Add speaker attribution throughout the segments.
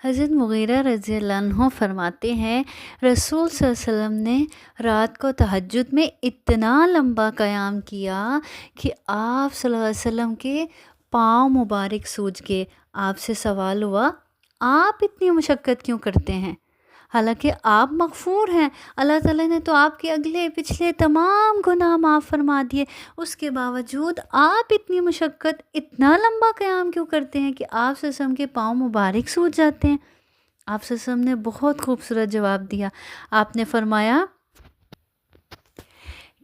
Speaker 1: حضرت مغیرہ رضی اللہ عنہ فرماتے ہیں رسول صلی اللہ علیہ وسلم نے رات کو تہجد میں اتنا لمبا قیام کیا کہ آپ صلی اللہ علیہ وسلم کے پاؤں مبارک سوج گئے۔ آپ سے سوال ہوا آپ اتنی مشقت کیوں کرتے ہیں؟ حالانکہ آپ مغفور ہیں، اللہ تعالیٰ نے تو آپ کے اگلے پچھلے تمام گناہ معاف فرما دیے، اس کے باوجود آپ اتنی مشقت اتنا لمبا قیام کیوں کرتے ہیں کہ آپ صلی اللہ علیہ وسلم کے پاؤں مبارک سوج جاتے ہیں؟ آپ صلی اللہ علیہ وسلم نے بہت خوبصورت جواب دیا۔ آپ نے فرمایا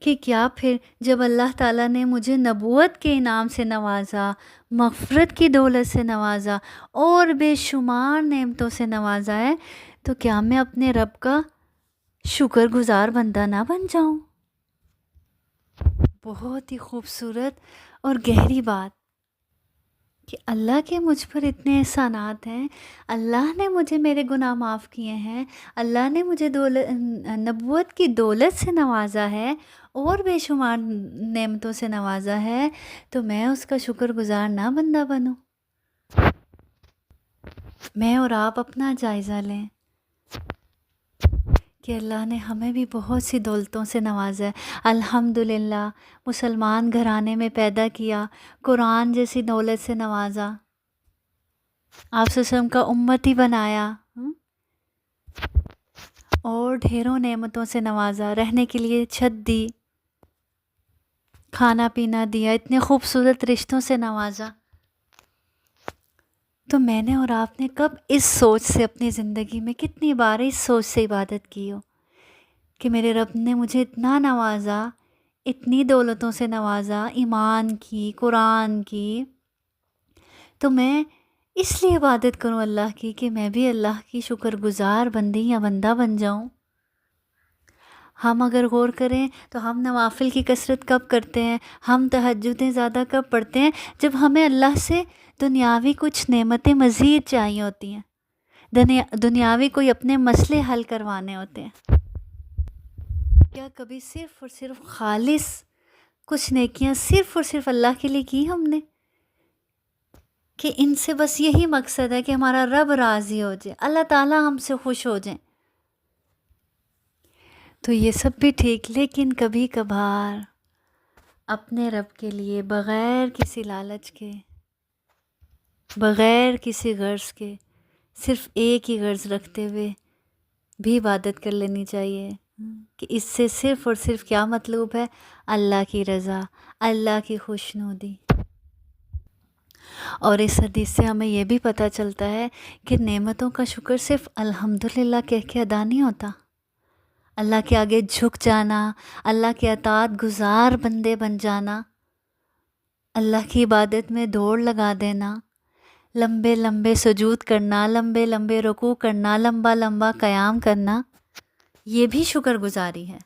Speaker 1: کہ کیا پھر جب اللہ تعالیٰ نے مجھے نبوت کے انعام سے نوازا، مغفرت کی دولت سے نوازا اور بے شمار نعمتوں سے نوازا ہے، تو کیا میں اپنے رب کا شکر گزار بندہ نہ بن جاؤں؟ بہت ہی خوبصورت اور گہری بات کہ اللہ کے مجھ پر اتنے احسانات ہیں، اللہ نے مجھے میرے گناہ معاف کیے ہیں، اللہ نے مجھے نبوت کی دولت سے نوازا ہے اور بے شمار نعمتوں سے نوازا ہے، تو میں اس کا شکر گزار نہ بندہ بنوں؟ میں اور آپ اپنا جائزہ لیں کہ اللہ نے ہمیں بھی بہت سی دولتوں سے نوازا ہے۔ الحمدللہ مسلمان گھرانے میں پیدا کیا، قرآن جیسی دولت سے نوازا، آپ صلی اللہ علیہ وسلم کا امتی بنایا، اور ڈھیروں نعمتوں سے نوازا، رہنے کے لیے چھت دی، کھانا پینا دیا، اتنے خوبصورت رشتوں سے نوازا۔ تو میں نے اور آپ نے کب اس سوچ سے اپنی زندگی میں کتنی بار اس سوچ سے عبادت کی ہو کہ میرے رب نے مجھے اتنا نوازا، اتنی دولتوں سے نوازا، ایمان کی، قرآن کی، تو میں اس لیے عبادت کروں اللہ کی کہ میں بھی اللہ کی شکر گزار بندی یا بندہ بن جاؤں۔ ہم اگر غور کریں تو ہم نوافل کی کثرت کب کرتے ہیں، ہم تہجدیں زیادہ کب پڑھتے ہیں؟ جب ہمیں اللہ سے دنیاوی کچھ نعمتیں مزید چاہیے ہوتی ہیں، دنیاوی کوئی اپنے مسئلے حل کروانے ہوتے ہیں۔ کیا کبھی صرف اور صرف خالص کچھ نیکیاں صرف اور صرف اللہ کے لیے کی ہم نے، کہ ان سے بس یہی مقصد ہے کہ ہمارا رب راضی ہو جائے، اللہ تعالیٰ ہم سے خوش ہو جائیں؟ تو یہ سب بھی ٹھیک، لیکن کبھی کبھار اپنے رب کے لیے بغیر کسی لالچ کے، بغیر کسی غرض کے، صرف ایک ہی غرض رکھتے ہوئے بھی عبادت کر لینی چاہیے کہ اس سے صرف اور صرف کیا مطلوب ہے؟ اللہ کی رضا، اللہ کی خوشنودی۔ اور اس حدیث سے ہمیں یہ بھی پتہ چلتا ہے کہ نعمتوں کا شکر صرف الحمدللہ کہہ کے ادا نہیں ہوتا، اللہ کے آگے جھک جانا، اللہ کے اطاعت گزار بندے بن جانا، اللہ کی عبادت میں دوڑ لگا دینا، لمبے لمبے سجود کرنا، لمبے لمبے رکوع کرنا، لمبا لمبا قیام کرنا، یہ بھی شکر گزاری ہے۔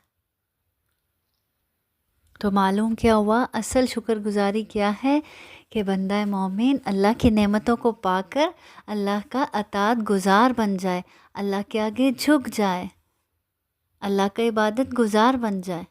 Speaker 1: تو معلوم کیا ہوا؟ اصل شکر گزاری کیا ہے؟ کہ بندہ مومن اللہ کی نعمتوں کو پا کر اللہ کا اطاعت گزار بن جائے، اللہ کے آگے جھک جائے، اللہ کا عبادت گزار بن جائے۔